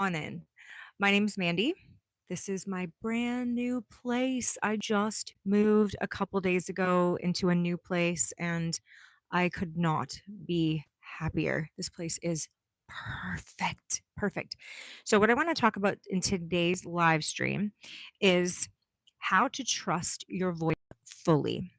On in. My name's Mandy. This is my brand new place. I just moved a couple days ago into a new place and I could not be happier. This place is perfect. Perfect. So, what I want to talk about in today's live stream is how to trust your voice fully.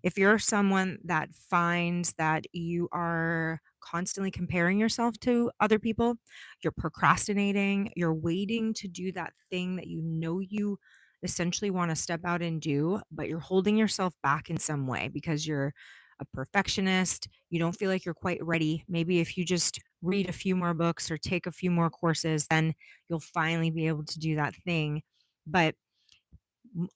If you're someone that finds that you are constantly comparing yourself to other people, you're procrastinating, you're waiting to do that thing that you know you essentially want to step out and do, but you're holding yourself back in some way because you're a perfectionist, you don't feel like you're quite ready. Maybe if you just read a few more books or take a few more courses, then you'll finally be able to do that thing. But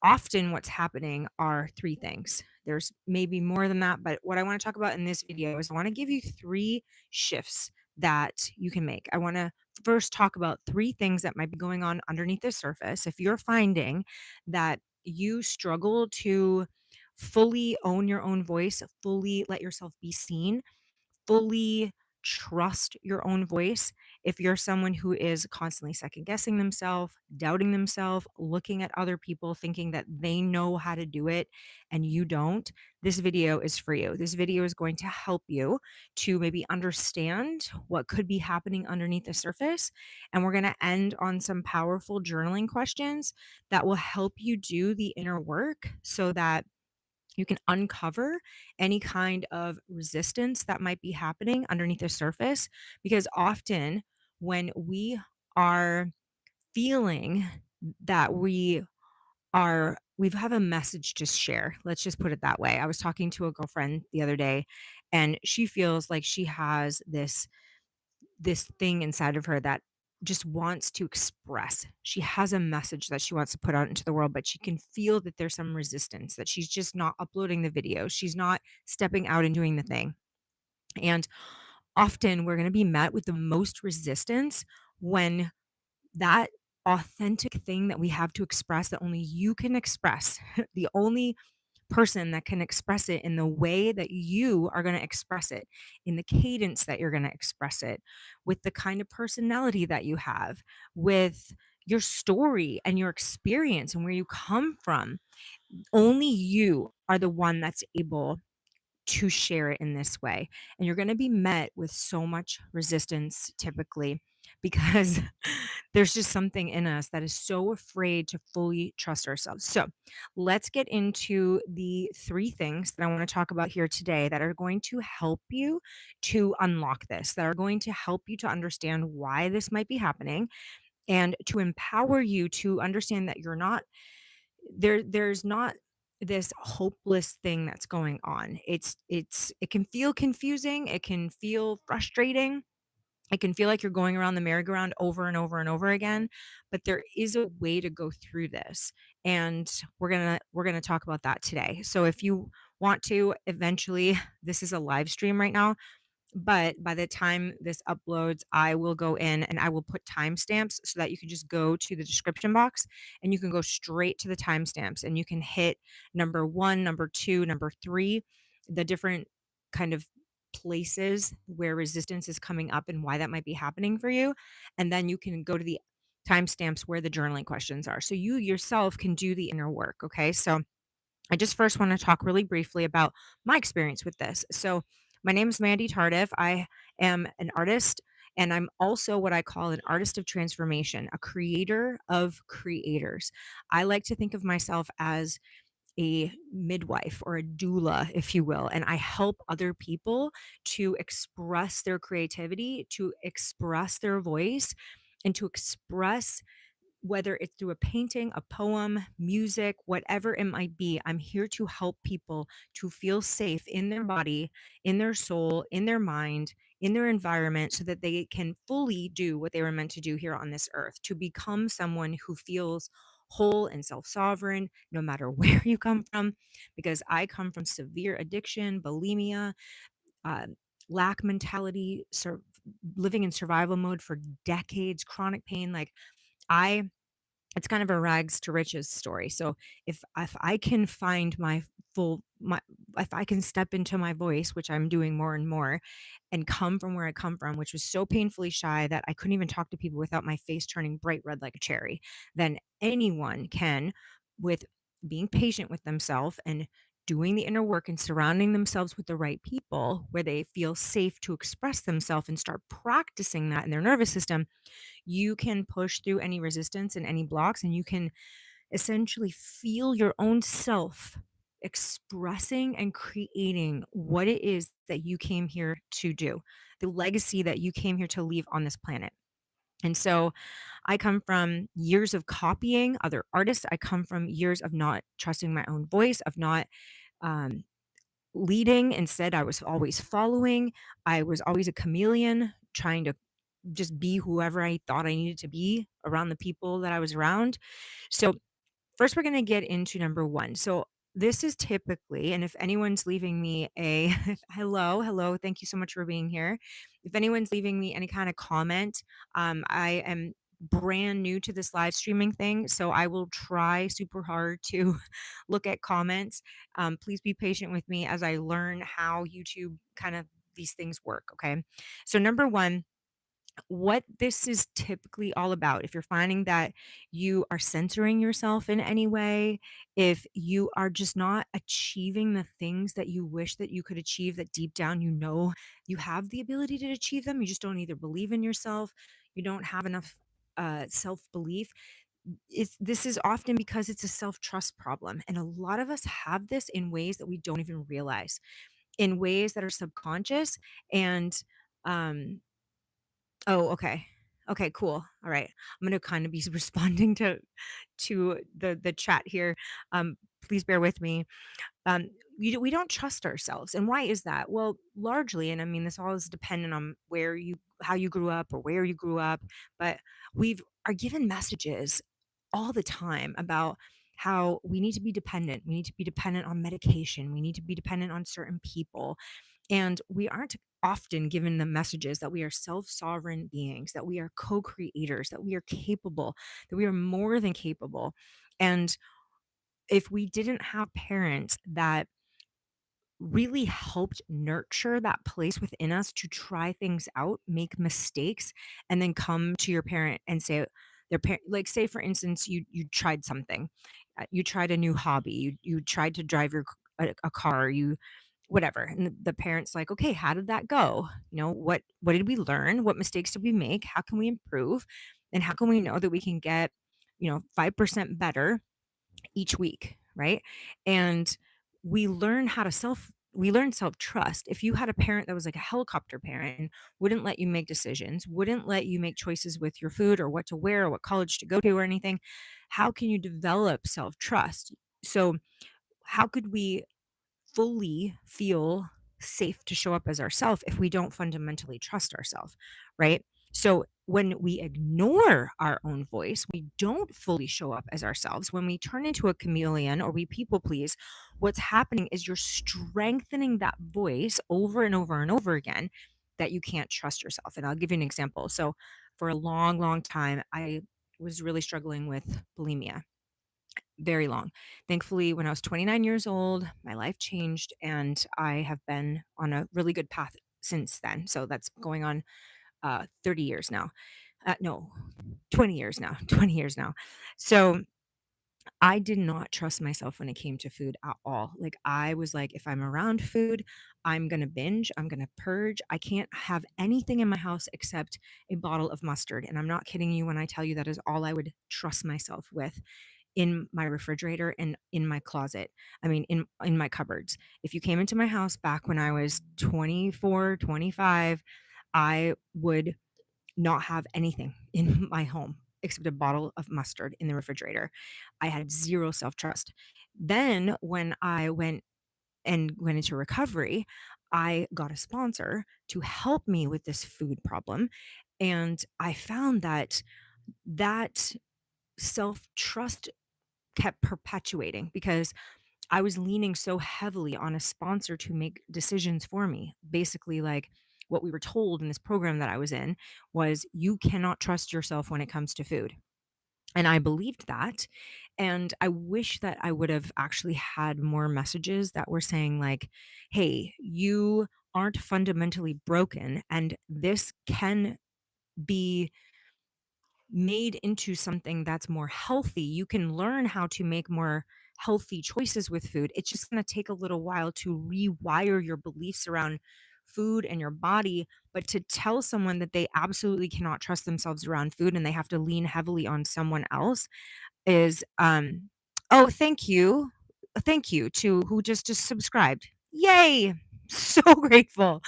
often what's happening are 3 things. There's maybe more than that, but what I wanna talk about in this video is I wanna give you 3 shifts that you can make. I wanna first talk about 3 things that might be going on underneath the surface. If you're finding that you struggle to fully own your own voice, fully let yourself be seen, fully trust your own voice. If you're someone who is constantly second guessing themselves, doubting themselves, looking at other people, thinking that they know how to do it and you don't, this video is for you. This video is going to help you to maybe understand what could be happening underneath the surface. And we're going to end on some powerful journaling questions that will help you do the inner work so that you can uncover any kind of resistance that might be happening underneath the surface. Because often, when we are feeling that we have a message to share, let's just put it that way. I was talking to a girlfriend the other day, and she feels like she has this thing inside of her that just wants to express. She has a message that she wants to put out into the world, but she can feel that there's some resistance, that she's just not uploading the video. She's not stepping out and doing the thing. And often we're going to be met with the most resistance when that authentic thing that we have to express, that only you can express, the only person that can express it in the way that you are going to express it, in the cadence that you're going to express it, with the kind of personality that you have, with your story and your experience and where you come from. Only you are the one that's able to share it in this way. And you're going to be met with so much resistance typically because there's just something in us that is so afraid to fully trust ourselves. So, let's get into the 3 things that I want to talk about here today that are going to help you to unlock this, that are going to help you to understand why this might be happening and to empower you to understand that you're not there's not this hopeless thing that's going on. It can feel confusing, it can feel frustrating, it can feel like you're going around the merry-go-round over and over and over again, but there is a way to go through this, and we're gonna talk about that today. So if you want to eventually, this is a live stream right now, but by the time this uploads, I will go in and I will put timestamps so that you can just go to the description box and you can go straight to the timestamps and you can hit number 1, number 2, number 3, the different kind of places where resistance is coming up and why that might be happening for you. And then you can go to the timestamps where the journaling questions are. So you yourself can do the inner work. Okay. So I just first want to talk really briefly about my experience with this. So, my name is Mandy Tardif. I am an artist, and I'm also what I call an artist of transformation, a creator of creators. I like to think of myself as a midwife or a doula, if you will, and I help other people to express their creativity, to express their voice, and to express whether it's through a painting, a poem, music, whatever it might be. I'm here to help people to feel safe in their body, in their soul, in their mind, in their environment, so that they can fully do what they were meant to do here on this earth, to become someone who feels whole and self sovereign, no matter where you come from. Because I come from severe addiction, bulimia, uh, lack mentality, living in survival mode for decades, chronic pain. Like, I it's kind of a rags to riches story. So if I can find my full my if I can step into my voice, which I'm doing more and more, and come from where I come from, which was so painfully shy that I couldn't even talk to people without my face turning bright red like a cherry, then anyone can, with being patient with themselves and doing the inner work and surrounding themselves with the right people where they feel safe to express themselves and start practicing that in their nervous system, you can push through any resistance and any blocks, and you can essentially feel your own self expressing and creating what it is that you came here to do, the legacy that you came here to leave on this planet. And so I come from years of copying other artists. I come from years of not trusting my own voice, of not um, leading. Instead, I was always following. I was always a chameleon, trying to just be whoever I thought I needed to be around the people that I was around. So first, we're gonna get into number 1. So, this is typically, and if anyone's leaving me a hello, hello, thank you so much for being here. If anyone's leaving me any kind of comment, I am brand new to this live streaming thing, so I will try super hard to look at comments. Please be patient with me as I learn how YouTube kind of these things work, okay? So, number 1, what this is typically all about, if you're finding that you are censoring yourself in any way, if you are just not achieving the things that you wish that you could achieve, that deep down you know you have the ability to achieve them, you just don't either believe in yourself, you don't have enough self-belief. This is often because it's a self-trust problem, and a lot of us have this in ways that we don't even realize, in ways that are subconscious. And um Oh, okay. Okay, cool. All right. I'm gonna kind of be responding to the chat here. Please bear with me. Um, we don't trust ourselves, and why is that? Well, largely, and I mean, this all is dependent on how you grew up or where you grew up, but we've are given messages all the time about how we need to be dependent. We need to be dependent on medication. We need to be dependent on certain people, and we aren't often given the messages that we are self sovereign beings, that we are co creators, that we are capable, that we are more than capable. And if we didn't have parents that really helped nurture that place within us to try things out, make mistakes, and then come to your parent and say, their parent, like say for instance, you tried something, you tried a new hobby, you tried to drive a car, you whatever, and the parents like, okay, how did that go? What did we learn? What mistakes did we make? How can we improve? And how can we know that we can get 5% better each week, right? And we learn self-trust. If you had a parent that was like a helicopter parent and wouldn't let you make decisions, wouldn't let you make choices with your food or what to wear or what college to go to or anything, how can you develop self-trust? So how could we fully feel safe to show up as ourselves if we don't fundamentally trust ourselves, right? So when we ignore our own voice, we don't fully show up as ourselves. When we turn into a chameleon or we people please, what's happening is you're strengthening that voice over and over and over again, that you can't trust yourself. And I'll give you an example. So for a long, long time, I was really struggling with bulimia, very long. Thankfully, when I was 29 years old, my life changed and I have been on a really good path since then. So that's going on 30 years now. No, 20 years now. 20 years now. So I did not trust myself when it came to food at all. Like, I was like, if I'm around food, I'm going to binge, I'm going to purge. I can't have anything in my house except a bottle of mustard. And I'm not kidding you when I tell you that is all I would trust myself with in my refrigerator and in my closet. I mean, in my cupboards. If you came into my house back when I was 24, 25, I would not have anything in my home except a bottle of mustard in the refrigerator. I had zero self-trust. Then when I went into recovery, I got a sponsor to help me with this food problem, and I found that self-trust kept perpetuating because I was leaning so heavily on a sponsor to make decisions for me. Basically, like what we were told in this program that I was in was you cannot trust yourself when it comes to food. And I believed that. And I wish that I would have actually had more messages that were saying, like, hey, you aren't fundamentally broken, and this can be made into something that's more healthy. You can learn how to make more healthy choices with food. It's just going to take a little while to rewire your beliefs around food and your body. But to tell someone that they absolutely cannot trust themselves around food and they have to lean heavily on someone else is, oh, thank you. Thank you to who just subscribed. Yay! So grateful.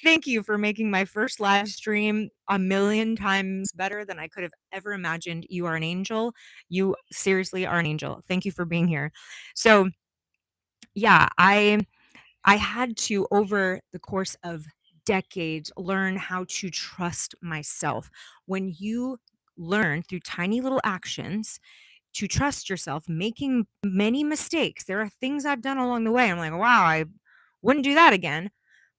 Thank you for making my first live stream a million times better than I could have ever imagined. You are an angel. You seriously are an angel. Thank you for being here. So, yeah, I had to, over the course of decades, learn how to trust myself. When you learn through tiny little actions to trust yourself, making many mistakes. There are things I've done along the way. I'm like, wow, I wouldn't do that again.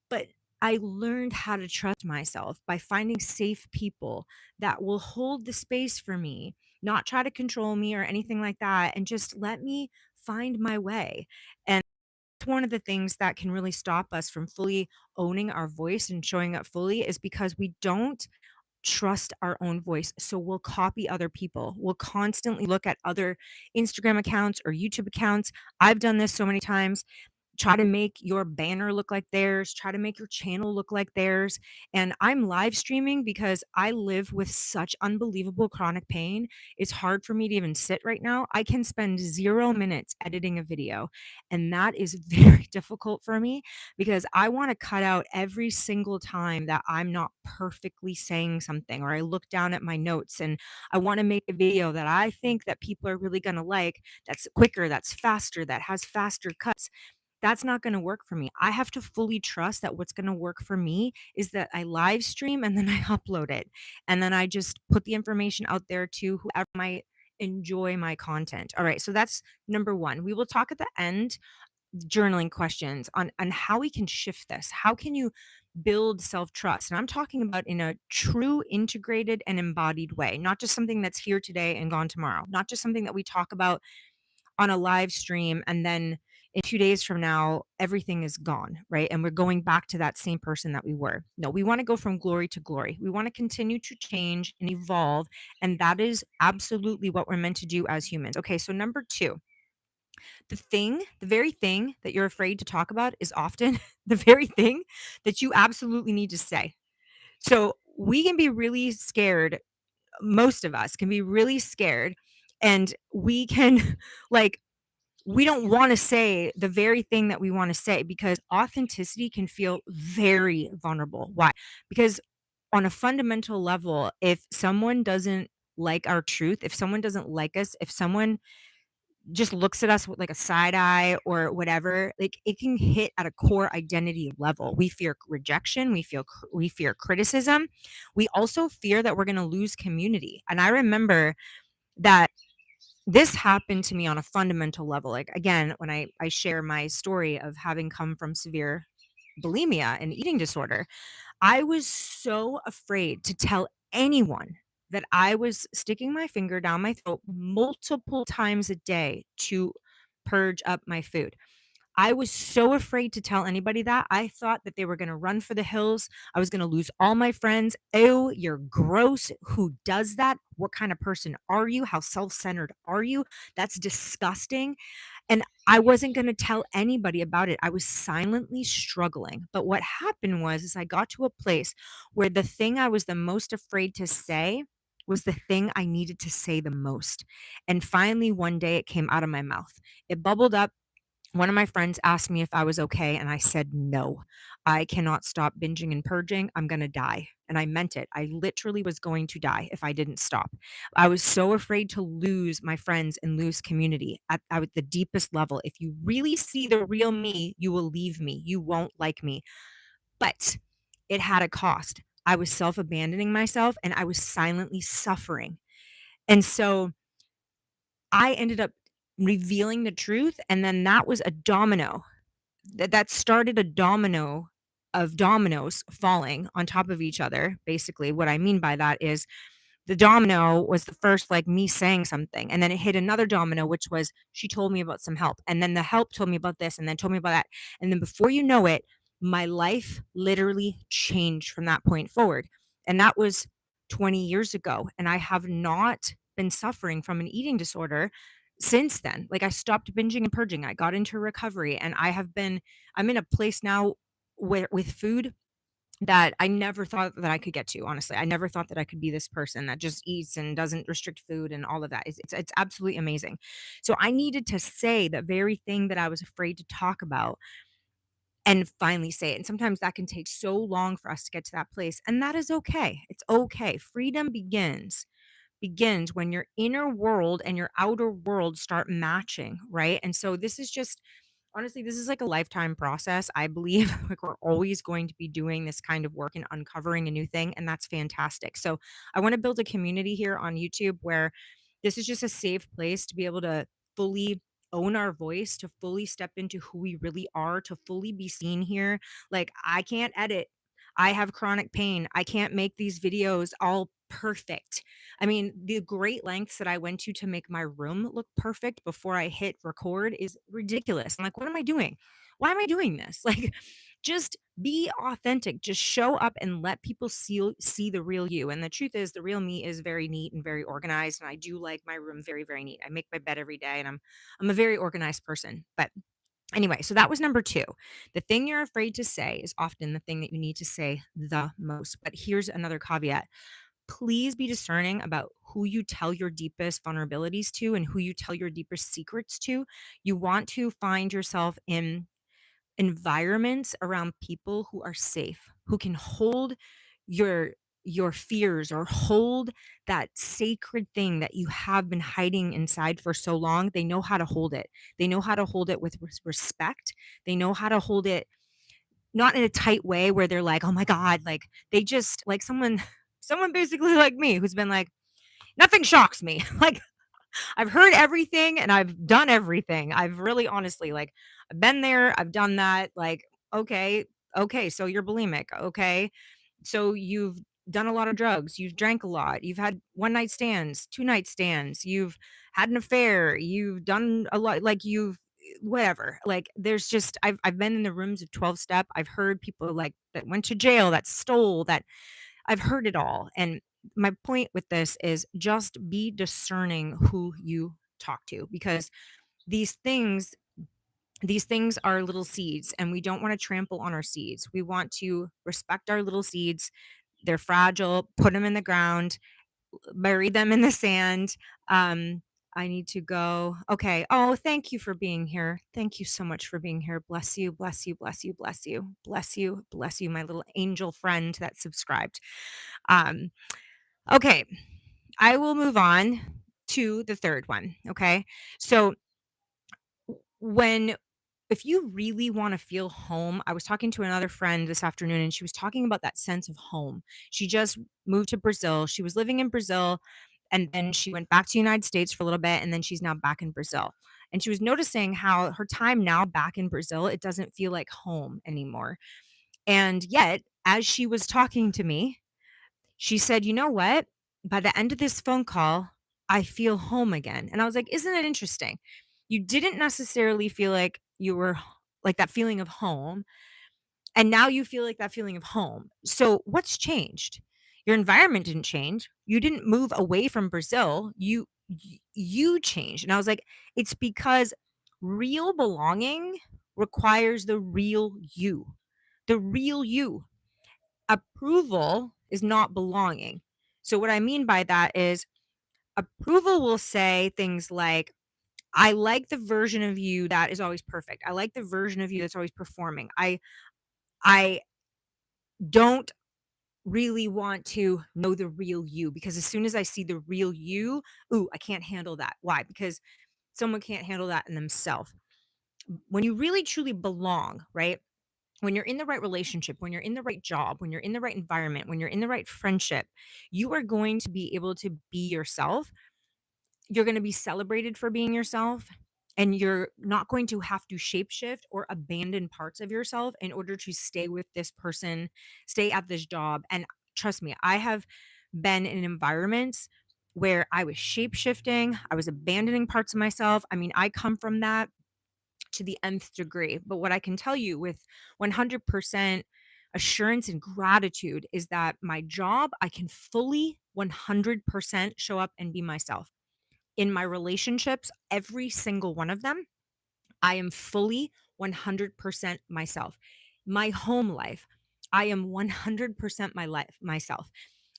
But I learned how to trust myself by finding safe people that will hold the space for me, not try to control me or anything like that, and just let me find my way. And it's one of the things that can really stop us from fully owning our voice and showing up fully is because we don't trust our own voice. So we'll copy other people. We'll constantly look at other Instagram accounts or YouTube accounts. I've done this so many times. Try to make your banner look like theirs, try to make your channel look like theirs. And I'm live streaming because I live with such unbelievable chronic pain. It's hard for me to even sit right now. I can spend 0 minutes editing a video, and that is very difficult for me because I wanna cut out every single time that I'm not perfectly saying something, or I look down at my notes and I wanna make a video that I think that people are really gonna like, that's quicker, that's faster, that has faster cuts. That's not gonna work for me. I have to fully trust that what's gonna work for me is that I live stream and then I upload it, and then I just put the information out there to whoever might enjoy my content. Alright, so that's number 1. We will talk at the end, journaling questions on how we can shift this. How can you build self-trust? And I'm talking about in a true integrated and embodied way, not just something that's here today and gone tomorrow, not just something that we talk about on a live stream and then in 2 days from now everything is gone, right? And we're going back to that same person that we were. No, we want to go from glory to glory. We want to continue to change and evolve, and that is absolutely what we're meant to do as humans. Okay, so number 2, the very thing that you're afraid to talk about is often the very thing that you absolutely need to say. So we can be really scared, most of us can be really scared, and we can like we don't wanna say the very thing that we wanna say because authenticity can feel very vulnerable. Why? Because on a fundamental level, if someone doesn't like our truth, if someone doesn't like us, if someone just looks at us with like a side eye or whatever, like it can hit at a core identity level. We fear rejection, we fear criticism. We also fear that we're gonna lose community. And I remember that this happened to me on a fundamental level. Like again, when I share my story of having come from severe bulimia and eating disorder, I was so afraid to tell anyone that I was sticking my finger down my throat multiple times a day to purge up my food. I was so afraid to tell anybody that. I thought that they were gonna run for the hills. I was gonna lose all my friends. "Ew, you're gross. Who does that? What kind of person are you? How self-centered are you? That's disgusting." And I wasn't gonna tell anybody about it. I was silently struggling. But what happened was is I got to a place where the thing I was the most afraid to say was the thing I needed to say the most. And finally, one day it came out of my mouth. It bubbled up. One of my friends asked me if I was okay, and I said, "No, I cannot stop binging and purging. I'm gonna die." And I meant it. I literally was going to die if I didn't stop. I was so afraid to lose my friends and lose community at the deepest level. If you really see the real me, you will leave me. You won't like me. But it had a cost. I was self abandoning myself and I was silently suffering. And so I ended up revealing the truth. And then that was a domino that started a domino of dominoes falling on top of each other. Basically, what I mean by that is the domino was the first, like, me saying something, and then it hit another domino, which was she told me about some help, and then the help told me about this, and then told me about that, and then before you know it, my life literally changed from that point forward, and that was 20 years ago, and I have not been suffering from an eating disorder since then. Like, I stopped binging and purging, I got into recovery, and I'm in a place now where with food that I never thought that I could get to, honestly. I never thought that I could be this person that just eats and doesn't restrict food and all of that. It's absolutely amazing. So I needed to say the very thing that I was afraid to talk about and finally say it. And sometimes that can take so long for us to get to that place, and that is okay. It's okay. Freedom begins when your inner world and your outer world start matching, right? And so this is just honestly, this is like a lifetime process. I believe like we're always going to be doing this kind of work and uncovering a new thing, and that's fantastic. So I want to build a community here on YouTube where this is just a safe place to be able to fully own our voice, to fully step into who we really are, to fully be seen here. Like, I can't edit. I have chronic pain. I can't make these videos all perfect. I mean, the great lengths that I went to make my room look perfect before I hit record is ridiculous. I'm like, what am I doing? Why am I doing this? Like, just be authentic. Just show up and let people see the real you. And the truth is, the real me is very neat and very organized. And I do like my room very, very neat. I make my bed every day, and I'm a very organized person. But anyway, so that was number 2. The thing you're afraid to say is often the thing that you need to say the most. But here's another caveat. Please be discerning about who you tell your deepest vulnerabilities to and who you tell your deepest secrets to. You want to find yourself in environments around people who are safe, who can hold your your fears or hold that sacred thing that you have been hiding inside for so long. They know how to hold it. They know how to hold it with respect. They know how to hold it not in a tight way where they're like, "Oh my god," like they just like someone basically like me who's been like, "Nothing shocks me." Like I've heard everything and I've done everything. I've really honestly like I've been there, I've done that. Like, okay, okay, so you're bulimic. Okay. So you've done a lot of drugs, you've drank a lot, you've had one night stands, two night stands, you've had an affair, you've done a lot, like you've whatever. Like there's just I've been in the rooms of 12 step. I've heard people like that went to jail, that stole, that I've heard it all. And my point with this is just be discerning who you talk to because these things these things are little seeds and we don't want to trample on our seeds. We want to respect our little seeds. They're fragile, put them in the ground, bury them in the sand. I need to go. Okay. Oh, thank you for being here. Thank you so much for being here. Bless you, bless you, bless you, bless you, bless you, bless you, my little angel friend that subscribed. Um, okay, I will move on to the third one. Okay. So when if you really want to feel home, I was talking to another friend this afternoon and she was talking about that sense of home. She just moved to Brazil. She was living in Brazil and then she went back to the United States for a little bit and then she's now back in Brazil. And she was noticing how her time now back in Brazil, it doesn't feel like home anymore. And yet, as she was talking to me, she said, "You know what? By the end of this phone call, I feel home again." And I was like, "Isn't it interesting? You didn't necessarily feel like you were like that feeling of home, and now you feel like that feeling of home. So what's changed? Your environment didn't change. You didn't move away from Brazil. You changed." And I was like, "It's because real belonging requires the real you. The real you. Approval is not belonging." So what I mean by that is approval will say things like, "I like the version of you that is always perfect. I like the version of you that's always performing. I don't really want to know the real you because as soon as I see the real you, ooh, I can't handle that." Why? Because someone can't handle that in themselves. When you really truly belong, right? When you're in the right relationship, when you're in the right job, when you're in the right environment, when you're in the right friendship, you are going to be able to be yourself. You're going to be celebrated for being yourself. And you're not going to have to shapeshift or abandon parts of yourself in order to stay with this person, stay at this job. And trust me, I have been in environments where I was shape shifting, I was abandoning parts of myself. I mean, I come from that to the nth degree. But what I can tell you with 100% assurance and gratitude is that my job, I can fully 100% show up and be myself. In my relationships, every single one of them, I am fully 100% myself. My home life, I am 100% myself.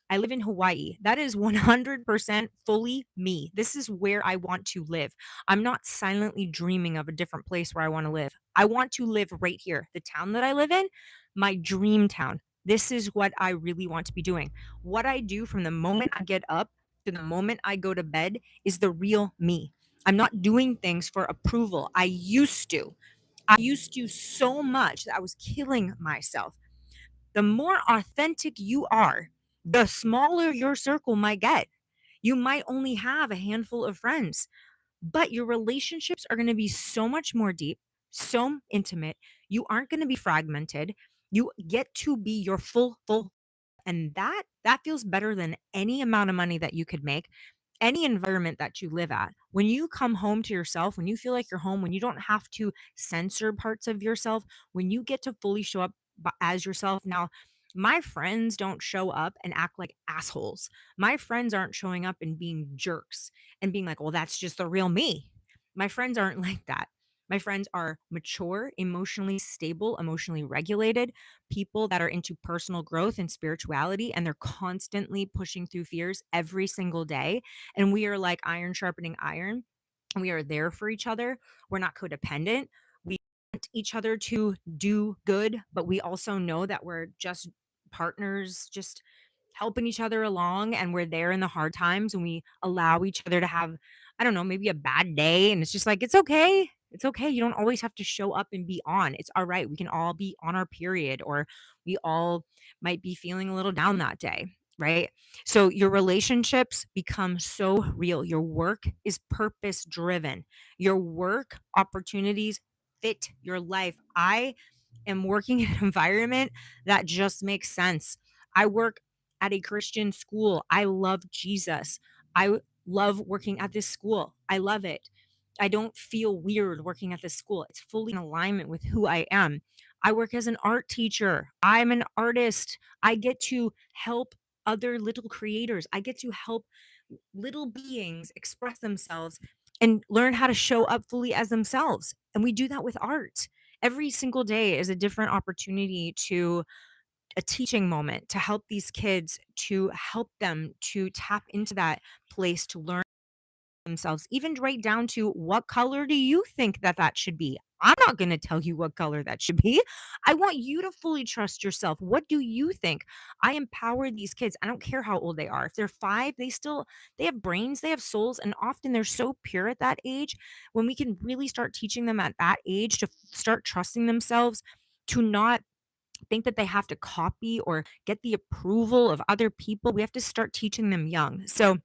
I live in Hawaii. That is 100% fully me. This is where I want to live. I'm not silently dreaming of a different place where I want to live. I want to live right here. The town that I live in, my dream town. This is what I really want to be doing. What I do from the moment I get up to the moment I go to bed is the real me. I'm not doing things for approval. I used to. I used to so much that I was killing myself. The more authentic you are, the smaller your circle might get. You might only have a handful of friends, but your relationships are going to be so much more deep, so intimate. You aren't going to be fragmented. You get to be your full, and that feels better than any amount of money that you could make, any environment that you live at. When you come home to yourself, when you feel like you're home, when you don't have to censor parts of yourself, when you get to fully show up as yourself. Now, my friends don't show up and act like assholes. My friends aren't showing up and being jerks and being like, well, that's just the real me. My friends aren't like that. My friends are mature, emotionally stable, emotionally regulated people that are into personal growth and spirituality, and they're constantly pushing through fears every single day. And we are like iron sharpening iron. We are there for each other. We're not codependent. We want each other to do good, but we also know that we're just partners, just helping each other along, and we're there in the hard times, and we allow each other to have, I don't know, maybe a bad day, and it's just like, it's okay. It's okay. You don't always have to show up and be on. It's all right. We can all be on our period, or we all might be feeling a little down that day, right? So your relationships become so real. Your work is purpose driven. Your work opportunities fit your life. I am working in an environment that just makes sense. I work at a Christian school. I love Jesus. I love working at this school. I love it. I don't feel weird working at this school. It's fully in alignment with who I am. I work as an art teacher. I'm an artist. I get to help other little creators. I get to help little beings express themselves and learn how to show up fully as themselves. And we do that with art. Every single day is a different opportunity to a teaching moment to help these kids, to help them to tap into that place to learn themselves, even right down to what color do you think that that should be? I'm not going to tell you what color that should be. I want you to fully trust yourself. What do you think? I empower these kids. I don't care how old they are. If they're 5, they have brains, they have souls, and often they're so pure at that age. When we can really start teaching them at that age to start trusting themselves, to not think that they have to copy or get the approval of other people. We have to start teaching them young. So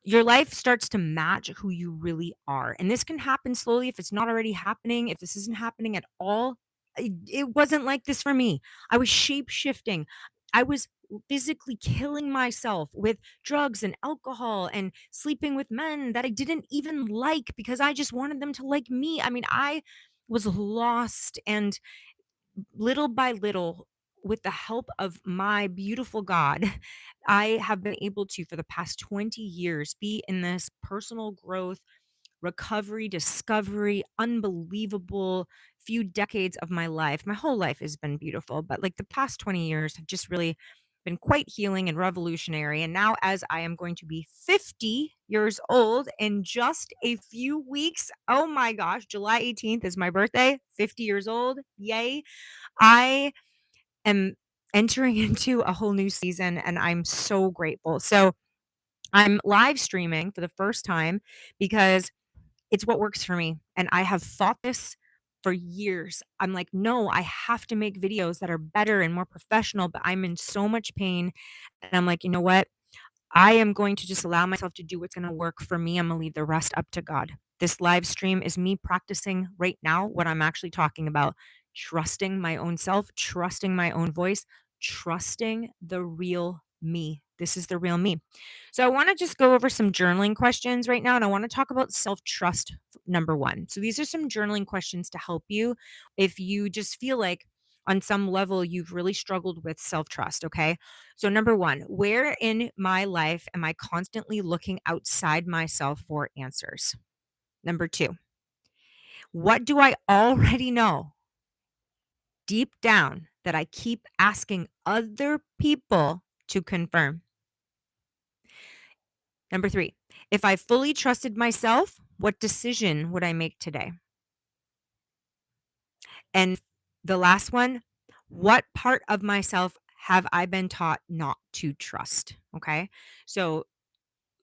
your life starts to match who you really are. And this can happen slowly if it's not already happening, if this isn't happening at all. It wasn't like this for me. I was shape shifting. I was physically killing myself with drugs and alcohol and sleeping with men that I didn't even like because I just wanted them to like me. I mean, I was lost, and little by little, with the help of my beautiful God, I have been able to, for the past 20 years, be in this personal growth, recovery, discovery, unbelievable few decades of my life. My whole life has been beautiful, but like the past 20 years have just really been quite healing and revolutionary. And now, as I am going to be 50 years old in just a few weeks, oh my gosh, July 18th is my birthday, 50 years old. Yay. I am entering into a whole new season, and I'm so grateful. So I'm live streaming for the first time because it's what works for me. And I have fought this for years. I'm like, no, I have to make videos that are better and more professional, but I'm in so much pain. And I'm like, you know what? I am going to just allow myself to do what's going to work for me. I'm going to leave the rest up to God. This live stream is me practicing right now what I'm actually talking about: trusting my own self, trusting my own voice, trusting the real me. This is the real me. So I want to just go over some journaling questions right now, and I want to talk about self-trust number 1. So these are some journaling questions to help you if you just feel like on some level you've really struggled with self-trust, okay? So number 1, where in my life am I constantly looking outside myself for answers? Number 2, what do I already know deep down that I keep asking other people to confirm? Number 3, if I fully trusted myself, what decision would I make today? And the last one, what part of myself have I been taught not to trust? Okay. So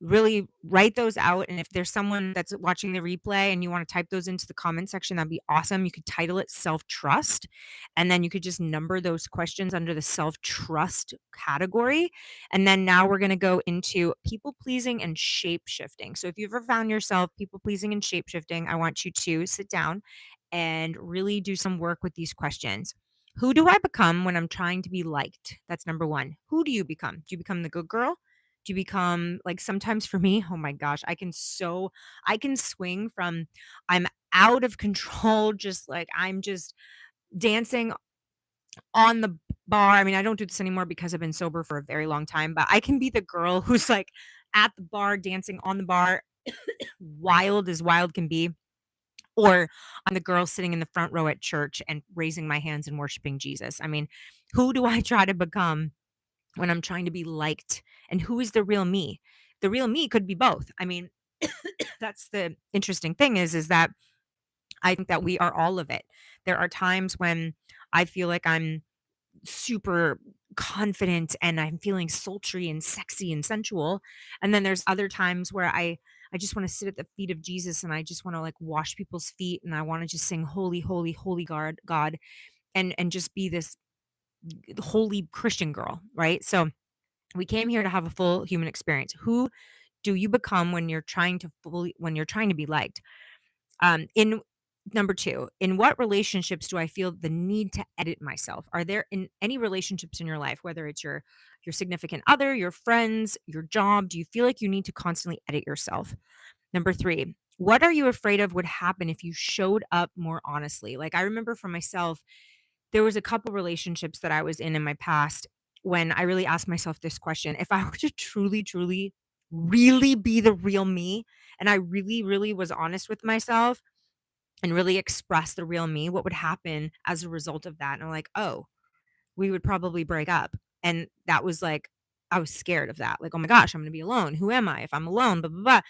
really write those out, and if there's someone that's watching the replay and you wanna type those into the comment section, that'd be awesome. You could title it self-trust, and then you could just number those questions under the self-trust category, and then now we're gonna go into people-pleasing and shape-shifting. So if you've ever found yourself people-pleasing and shape-shifting, I want you to sit down and really do some work with these questions. Who do I become when I'm trying to be liked? That's number 1. Who do you become? Do you become the good girl? Do you become like sometimes for me, oh my gosh, I can swing from I'm out of control, just like I'm just dancing on the bar. I mean, I don't do this anymore because I've been sober for a very long time, but I can be the girl who's like at the bar, dancing on the bar, wild as wild can be. Or I'm the girl sitting in the front row at church and raising my hands and worshiping Jesus. I mean, who do I try to become when I'm trying to be liked, and who is the real me? The real me could be both. I mean, that's the interesting thing is that I think that we are all of it. There are times when I feel like I'm super confident and I'm feeling sultry and sexy and sensual, and then there's other times where I just want to sit at the feet of Jesus and I just want to like wash people's feet and I want to just sing holy holy holy God and just be this holy Christian girl, right? So we came here to have a full human experience. Who do you become when you're trying to be liked? In number 2, in what relationships do I feel the need to edit myself? Are there in any relationships in your life, whether it's your significant other, your friends, your job, do you feel like you need to constantly edit yourself? Number 3, what are you afraid of would happen if you showed up more honestly? Like I remember for myself, there was a couple relationships that I was in my past when I really asked myself this question, if I were to truly, truly, really be the real me, and I really, really was honest with myself and really express the real me, what would happen as a result of that? And I'm like, "Oh, we would probably break up." And that was like I was scared of that. Like, "Oh my gosh, I'm gonna be alone. Who am I if I'm alone? Blah, blah, blah."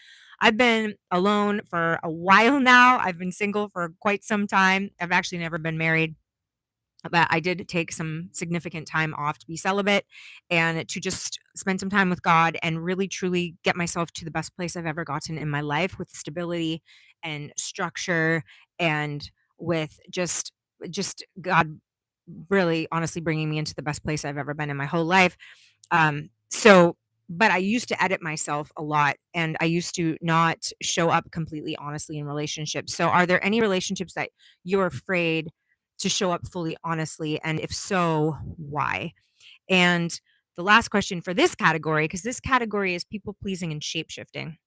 I've been alone for a while now. I've been single for quite some time. I've actually never been married. But I did take some significant time off to be celibate and to just spend some time with God and really truly get myself to the best place I've ever gotten in my life with stability and structure and with just God really honestly bringing me into the best place I've ever been in my whole life. So but I used to edit myself a lot and I used to not show up completely honestly in relationships. So are there any relationships that you're afraid to show up fully honestly? And if so, why? And the last question for this category, because this category is people pleasing and shape shifting.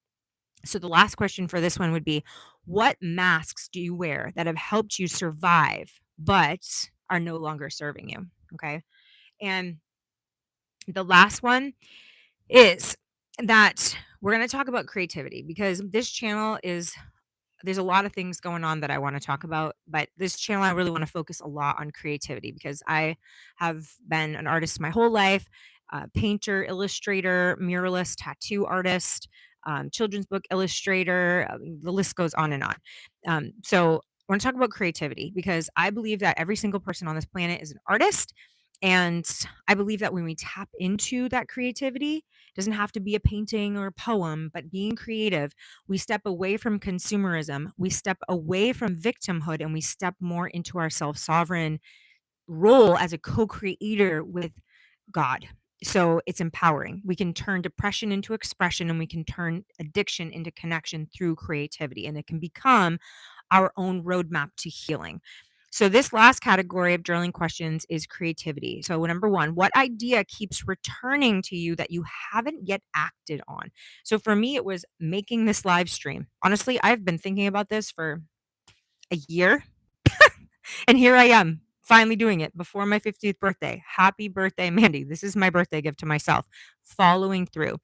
So the last question for this one would be, what masks do you wear that have helped you survive but are no longer serving you? Okay. And the last one is that we're going to talk about creativity because this channel is there's a lot of things going on that I want to talk about, but this channel I really want to focus a lot on creativity because I have been an artist my whole life, painter, illustrator, muralist, tattoo artist, children's book illustrator. The list goes on and on. So I want to talk about creativity because I believe that every single person on this planet is an artist. And I believe that when we tap into that creativity, it doesn't have to be a painting or a poem, but being creative, we step away from consumerism, we step away from victimhood, and we step more into our self sovereign role as a co creator with God. So it's empowering. We can turn depression into expression and we can turn addiction into connection through creativity, and it can become our own roadmap to healing. So this last category of journaling questions is creativity. So number 1, what idea keeps returning to you that you haven't yet acted on? So for me, it was making this live stream. Honestly, I've been thinking about this for a year, and here I am finally doing it before my 50th birthday. Happy birthday, Mandy. This is my birthday gift to myself. Following through.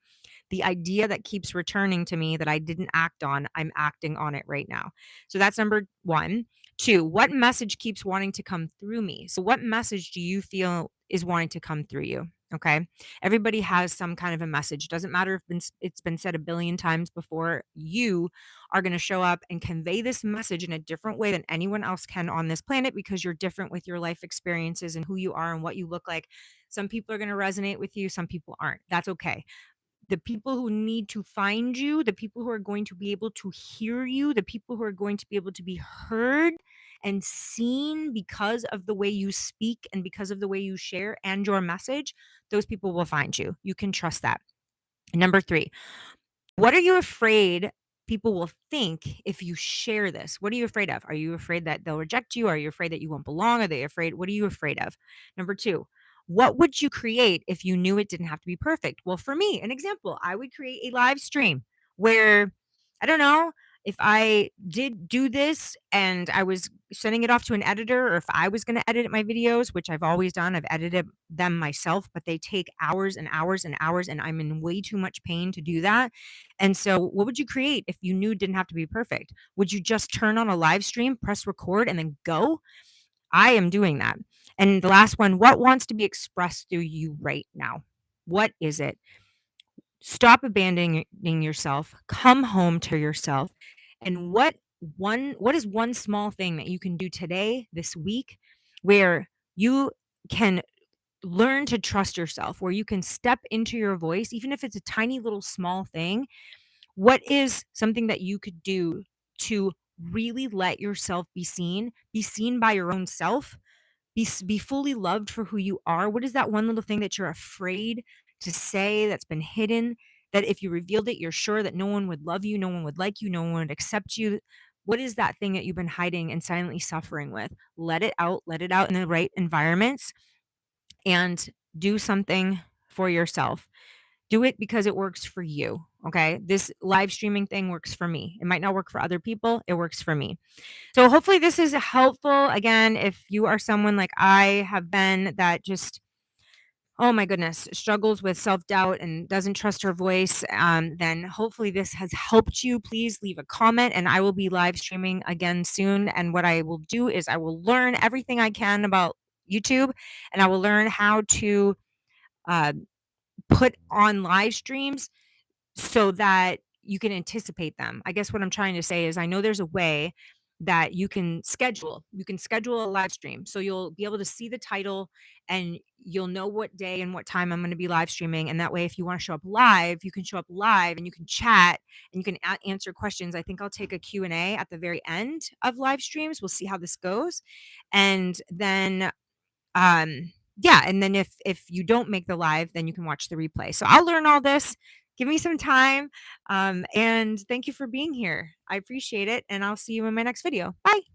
The idea that keeps returning to me that I didn't act on, I'm acting on it right now. So that's number 1. 2, what message keeps wanting to come through me? So what message do you feel is wanting to come through you? Okay. Everybody has some kind of a message. Doesn't matter if it's been said a billion times before. You are going to show up and convey this message in a different way than anyone else can on this planet because you're different with your life experiences and who you are and what you look like. Some people are going to resonate with you, some people aren't. That's okay. The people who need to find you, the people who are going to be able to hear you, the people who are going to be able to be heard and seen because of the way you speak and because of the way you share and your message, those people will find you. You can trust that. Number 3, what are you afraid people will think if you share this? What are you afraid of? Are you afraid that they'll reject you? Are you afraid that you won't belong? Are they afraid? What are you afraid of? Number 2, what would you create if you knew it didn't have to be perfect? Well, for me, an example, I would create a live stream where, I don't know, if I did do this and I was sending it off to an editor, or if I was going to edit my videos, which I've always done, I've edited them myself, but they take hours and hours and hours, and I'm in way too much pain to do that. And so, what would you create if you knew it didn't have to be perfect? Would you just turn on a live stream, press record, and then go? I am doing that. And the last one, what wants to be expressed through you right now? What is it? Stop abandoning yourself. Come home to yourself. And what is one small thing that you can do today, this week, where you can learn to trust yourself, where you can step into your voice, even if it's a tiny little small thing? What is something that you could do to really let yourself be seen by your own self, be fully loved for who you are? What is that one little thing that you're afraid to say that's been hidden, that if you revealed it, you're sure that no one would love you, no one would like you, no one would accept you? What is that thing that you've been hiding and silently suffering with? Let it out in the right environments, and do something for yourself. Do it because it works for you. Okay. This live streaming thing works for me. It might not work for other people. It works for me. So hopefully this is helpful. Again, if you are someone like I have been that just, oh my goodness, struggles with self-doubt and doesn't trust her voice, then hopefully this has helped you. Please leave a comment, and I will be live streaming again soon. And what I will do is I will learn everything I can about YouTube, and I will learn how to uh, put on live streams so that you can anticipate them. I guess what I'm trying to say is I know there's a way that you can schedule a live stream. So you'll be able to see the title, and you'll know what day and what time I'm going to be live streaming, and that way if you want to show up live, you can show up live and you can chat and you can answer questions. I think I'll take a Q&A at the very end of live streams. We'll see how this goes. And then yeah, and then if you don't make the live, then you can watch the replay. So I'll learn all this. Give me some time. And thank you for being here. I appreciate it. And I'll see you in my next video. Bye.